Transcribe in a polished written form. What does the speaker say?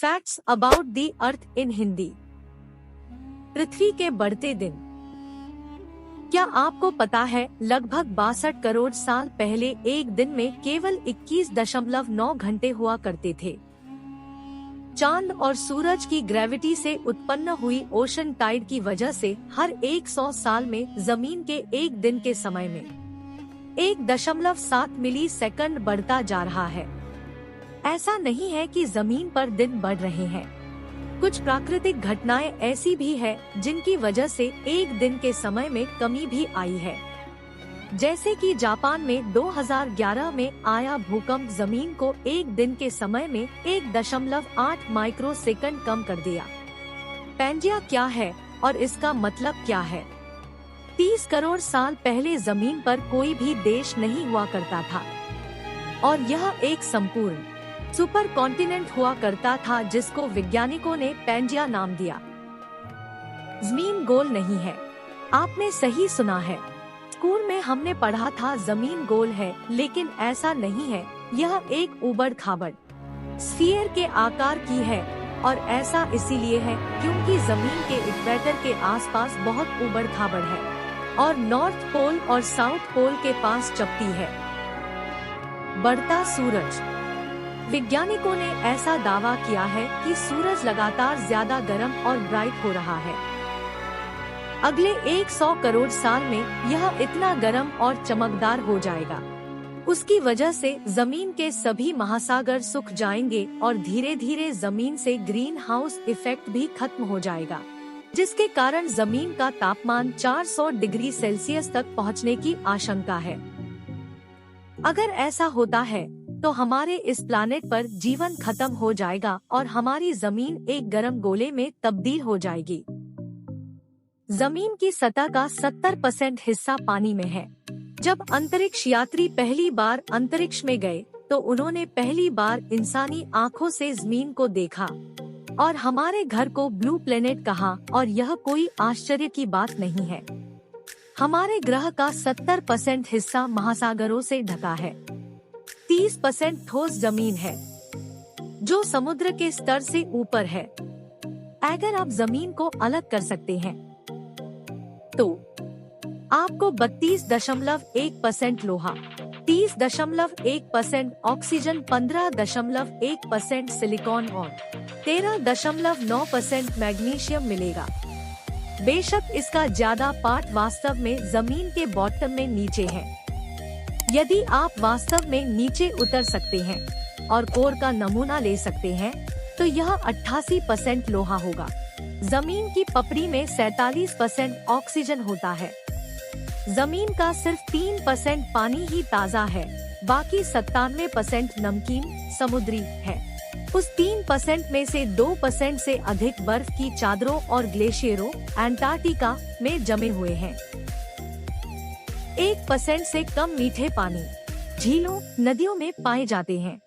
Facts about the अर्थ इन हिंदी। पृथ्वी के बढ़ते दिन। क्या आपको पता है लगभग 62 करोड़ साल पहले एक दिन में केवल 21.9 घंटे हुआ करते थे। चांद और सूरज की ग्रेविटी से उत्पन्न हुई ओशन टाइड की वजह से हर 100 साल में जमीन के एक दिन के समय में 1.7 मिली सेकंड बढ़ता जा रहा है। ऐसा नहीं है कि जमीन पर दिन बढ़ रहे हैं। कुछ प्राकृतिक घटनाएं ऐसी भी है जिनकी वजह से एक दिन के समय में कमी भी आई है। जैसे कि जापान में 2011 में आया भूकंप जमीन को एक दिन के समय में 1.8 माइक्रोसेकंड कम कर दिया। पैंजिया क्या है और इसका मतलब क्या है? 30 करोड़ साल पहले जमीन पर कोई भी देश नहीं हुआ करता था और यह एक संपूर्ण सुपर कॉन्टिनेंट हुआ करता था जिसको वैज्ञानिकों ने पैंजिया नाम दिया। जमीन गोल नहीं है। आपने सही सुना है। स्कूल में हमने पढ़ा था जमीन गोल है, लेकिन ऐसा नहीं है। यह एक उबड़ खाबड़ स्फीयर के आकार की है और ऐसा इसीलिए है क्योंकि जमीन के इक्वेटर के आसपास बहुत उबड़ खाबड़ है और नॉर्थ पोल और साउथ पोल के पास चपटी है। बढ़ता सूरज। वैज्ञानिकों ने ऐसा दावा किया है कि सूरज लगातार ज्यादा गर्म और ब्राइट हो रहा है। अगले 100 करोड़ साल में यह इतना गर्म और चमकदार हो जाएगा। उसकी वजह से जमीन के सभी महासागर सूख जाएंगे और धीरे धीरे जमीन से ग्रीन हाउस इफेक्ट भी खत्म हो जाएगा, जिसके कारण जमीन का तापमान 400 डिग्री सेल्सियस तक पहुंचने की आशंका है। अगर ऐसा होता है तो हमारे इस प्लानेट पर जीवन खत्म हो जाएगा और हमारी जमीन एक गर्म गोले में तब्दील हो जाएगी। जमीन की सतह का 70% हिस्सा पानी में है। जब अंतरिक्ष यात्री पहली बार अंतरिक्ष में गए तो उन्होंने पहली बार इंसानी आँखों से जमीन को देखा और हमारे घर को ब्लू प्लेनेट कहा, और यह कोई आश्चर्य की बात नहीं है। हमारे ग्रह का 70% हिस्सा महासागरों से ढका है। 30% ठोस जमीन है जो समुद्र के स्तर से ऊपर है। अगर आप जमीन को अलग कर सकते हैं तो आपको 32.1% लोहा, 30.1% ऑक्सीजन, 15.1% सिलिकॉन और 13.9% मैग्नीशियम मिलेगा। बेशक इसका ज्यादा पार्ट वास्तव में जमीन के बॉटम में नीचे है। यदि आप वास्तव में नीचे उतर सकते हैं और कोर का नमूना ले सकते हैं तो यह 88% लोहा होगा। जमीन की पपड़ी में 47% ऑक्सीजन होता है। जमीन का सिर्फ 3% पानी ही ताज़ा है, बाकी 97% नमकीन समुद्री है। उस 3% में से 2% से अधिक बर्फ की चादरों और ग्लेशियरों अंटार्कटिका में जमे हुए हैं। 1% से कम मीठे पानी झीलों, नदियों में पाए जाते हैं।